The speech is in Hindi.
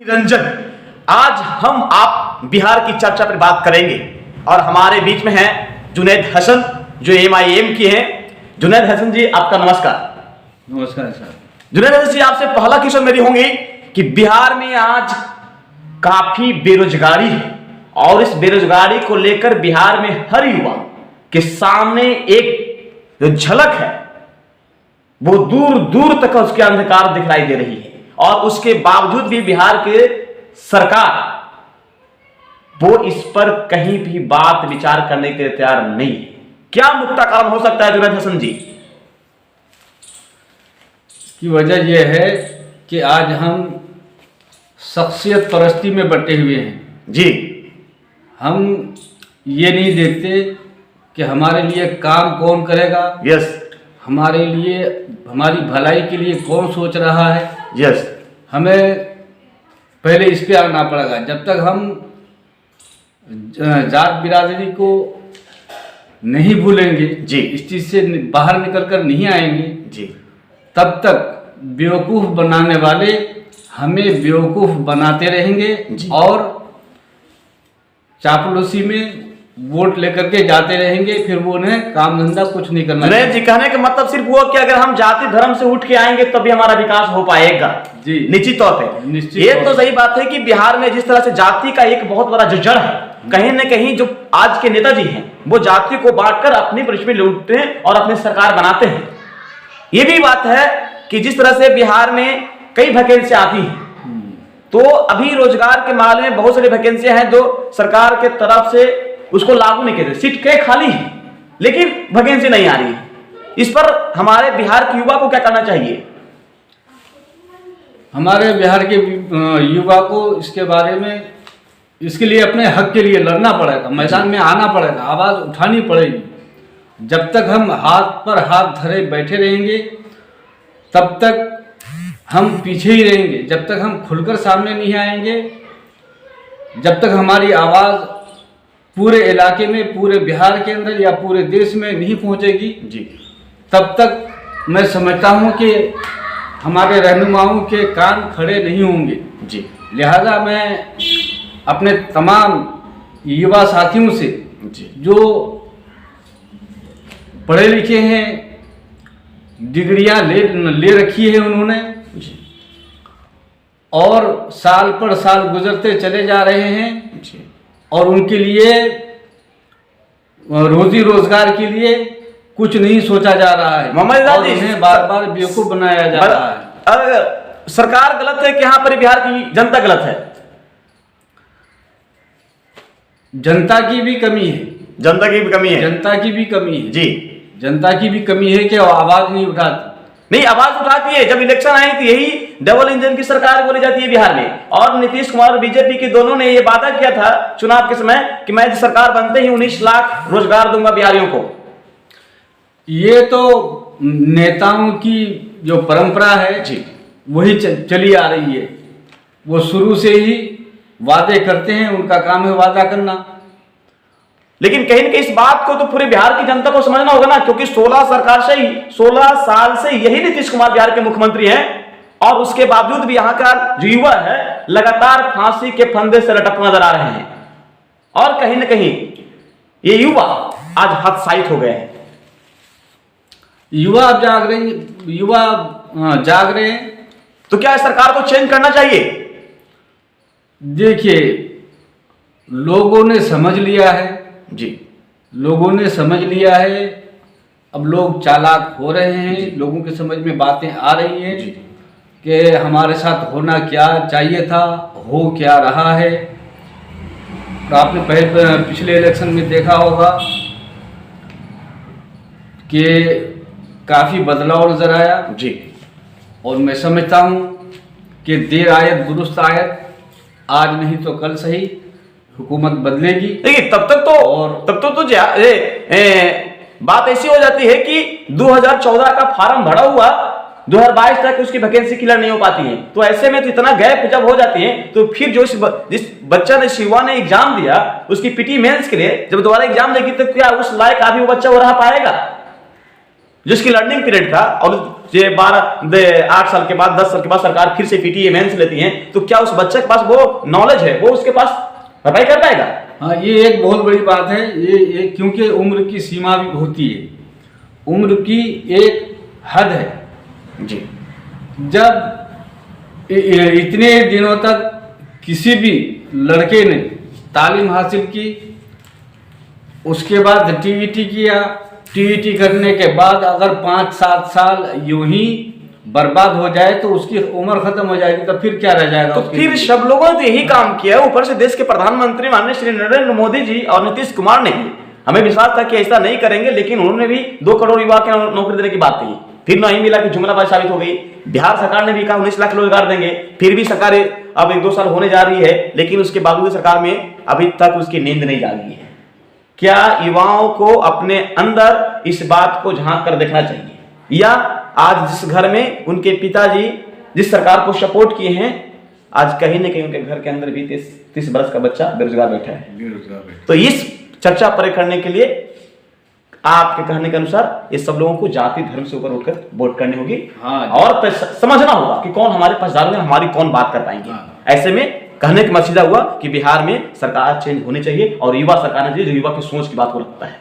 रंजन, आज हम आप बिहार की चर्चा पर बात करेंगे और हमारे बीच में हैं जुनैद हसन जो MIM की हैं। जुनैद हसन जी, आपका नमस्कार। नमस्कार सर। जुनैद हसन जी, आपसे पहला क्वेश्चन मेरी होंगी कि बिहार में आज काफी बेरोजगारी है और इस बेरोजगारी को लेकर बिहार में हर युवा के सामने एक जो झलक है वो दूर दूर तक उसके अंधकार दिखाई दे रही है और उसके बावजूद भी बिहार के सरकार वो इस पर कहीं भी बात विचार करने के लिए तैयार नहीं है। क्या मुख्य कारण हो सकता है जुनैद हसन जी? की वजह यह है कि आज हम शख्सियत परस्ती में बटे हुए हैं जी। हम ये नहीं देखते कि हमारे लिए काम कौन करेगा, यस हमारे लिए हमारी भलाई के लिए कौन सोच रहा है। यस हमें पहले इस पे आना पड़ेगा। जब तक हम जात बिरादरी को नहीं भूलेंगे जी, इस चीज़ से बाहर निकल कर नहीं आएंगे जी, तब तक बेवकूफ़ बनाने वाले हमें बेवकूफ़ बनाते रहेंगे और चापलूसी में वोट लेकर के जाते रहेंगे। फिर वो उन्हें काम धंधा कुछ नहीं करना। जुनैद जी, कहने का मतलब सिर्फ वो कि अगर हम जाति धर्म से उठ के आएंगे तभी हमारा विकास हो पाएगा। जी, निश्चित तौर पे निश्चित ये तौर तो सही बात है कि बिहार में जिस तरह से जाति का एक बहुत बड़ा जो जड़ है, कहीं न कहीं जो आज के नेताजी हैं वो जाति को बांटकर अपनी परिश्रम में लूटते हैं और अपनी सरकार बनाते हैं। ये भी बात है कि जिस तरह से बिहार में कई वैकेंसी आती हैं तो अभी रोजगार के मामले में बहुत सारी वैकेंसियां हैं जो सरकार के तरफ से उसको लागू नहीं करते। सीट के खाली है लेकिन वैकेंसी नहीं आ रही है। इस पर हमारे बिहार के युवा को क्या करना चाहिए? हमारे बिहार के युवा को इसके बारे में, इसके लिए अपने हक के लिए लड़ना पड़ेगा, मैदान में आना पड़ेगा, आवाज़ उठानी पड़ेगी। जब तक हम हाथ पर हाथ धरे बैठे रहेंगे तब तक हम पीछे ही रहेंगे। जब तक हम खुलकर सामने नहीं आएंगे, जब तक हमारी आवाज़ पूरे इलाके में, पूरे बिहार के अंदर या पूरे देश में नहीं पहुंचेगी जी, तब तक मैं समझता हूं कि हमारे रहनुमाओं के कान खड़े नहीं होंगे। जी, लिहाजा मैं अपने तमाम युवा साथियों से जी, जो पढ़े लिखे हैं, डिग्रियां ले रखी है उन्होंने जी, और साल पर साल गुजरते चले जा रहे हैं जी, और उनके लिए रोजी रोजगार के लिए कुछ नहीं सोचा जा रहा है और उन्हें बार बार बेवकूफ बनाया जा रहा है। अगर सरकार गलत है कि यहाँ पर बिहार की जनता गलत है? जनता की भी कमी है। जनता की भी कमी है। जनता की भी कमी है जी, जनता की भी कमी है कि आवाज नहीं उठाती। नहीं, आवाज उठाती है। जब इलेक्शन आई थी यही डबल इंजन की सरकार बोली जाती है बिहार में और नीतीश कुमार और बीजेपी के दोनों ने ये वादा किया था चुनाव के समय कि मैं सरकार बनते ही 19 लाख रोजगार दूंगा बिहारियों को। ये तो नेताओं की जो परंपरा है जी, वही चली आ रही है। वो शुरू से ही वादे करते हैं, उनका काम है वादा करना। लेकिन कहीं न कहीं इस बात को तो पूरे बिहार की जनता को समझना होगा ना, क्योंकि 16 साल से यही नीतीश कुमार बिहार के मुख्यमंत्री हैं और उसके बावजूद भी यहाँ का जो युवा है लगातार फांसी के फंदे से लटकते नजर आ रहे हैं और कहीं न कहीं ये युवा आज हतोत्साहित हो गए हैं। युवा जाग रहे हैं तो क्या सरकार को चेंज करना चाहिए? देखिए, लोगों ने समझ लिया है। जी, लोगों ने समझ लिया है। अब लोग चालाक हो रहे हैं, लोगों के समझ में बातें आ रही हैं कि हमारे साथ होना क्या चाहिए था, हो क्या रहा है। तो आपने पिछले इलेक्शन में देखा होगा कि काफ़ी बदलाव नजर आया। जी, और मैं समझता हूँ कि देर आयत दुरुस्त आयत, आज नहीं तो कल सही हुकूमत बदलेगी। देखिए तब तक बात ऐसी हो जाती है कि 2014 का फार्म भरा हुआ 2022 तक उसकी वैकेंसी क्लियर नहीं हो पाती है। तो ऐसे में तो इतना गैप जब हो जाती है तो फिर जो जिस बच्चा ने शिवा ने एग्जाम दिया उसकी पीटी मेंस के लिए जब दोबारा एग्जाम देगी तो क्या उस लायक अभी वो बच्चा वो रह पाएगा? जिसकी लर्निंग पीरियड था, और ये 8 साल के बाद 10 साल के बाद सरकार फिर से पीटीए मेंस लेती है, तो क्या उस बच्चे के पास वो नॉलेज है, वो उसके पास भरपाई कर पाएगा? हाँ, ये एक बहुत बड़ी बात है। ये क्योंकि उम्र की सीमा भी होती है, उम्र की एक हद है जी। जब इतने दिनों तक किसी भी लड़के ने तालीम हासिल की, उसके बाद टीईटी किया, टीईटी करने के बाद अगर 5-7 साल यूं ही बर्बाद हो जाए तो उसकी उम्र खत्म हो जाएगी, तो फिर क्या रह जाएगा? तो फिर सब लोगों ने यही काम किया, ऊपर से देश के प्रधानमंत्री माननीय श्री नरेंद्र मोदी जी और नीतीश कुमार ने भी, हमें विश्वास था कि ऐसा नहीं करेंगे, लेकिन उन्होंने भी 2 करोड़ युवा के नौकरी देने की बात कही, फिर नहीं मिला कि जुमलाबाजी साबित हो गई। बिहार सरकार ने भी कहा 19 लाख रोजगार देंगे, फिर भी सरकार अब 1-2 साल होने जा रही है, लेकिन उसके बावजूद सरकार में अभी तक उसकी नींद नहीं जागी है। क्या युवाओं को अपने अंदर इस बात को झांक कर देखना चाहिए, या आज जिस घर में उनके पिताजी जिस सरकार को सपोर्ट किए हैं, आज कहीं न कहीं उनके घर के अंदर भी 30 बरस का बच्चा बेरोजगार बैठा है? तो इस चर्चा पर करने के लिए आपके कहने के अनुसार ये सब लोगों को जाति धर्म से ऊपर उठकर वोट करनी होगी। हाँ, और समझना होगा कि कौन हमारे पक्षदार है, हमारी कौन बात कर पाएंगे। हाँ। ऐसे में कहने का मकसद हुआ कि बिहार में सरकार चेंज होनी चाहिए, और युवा सरकार ने जो युवा की सोच की बात को रखता है।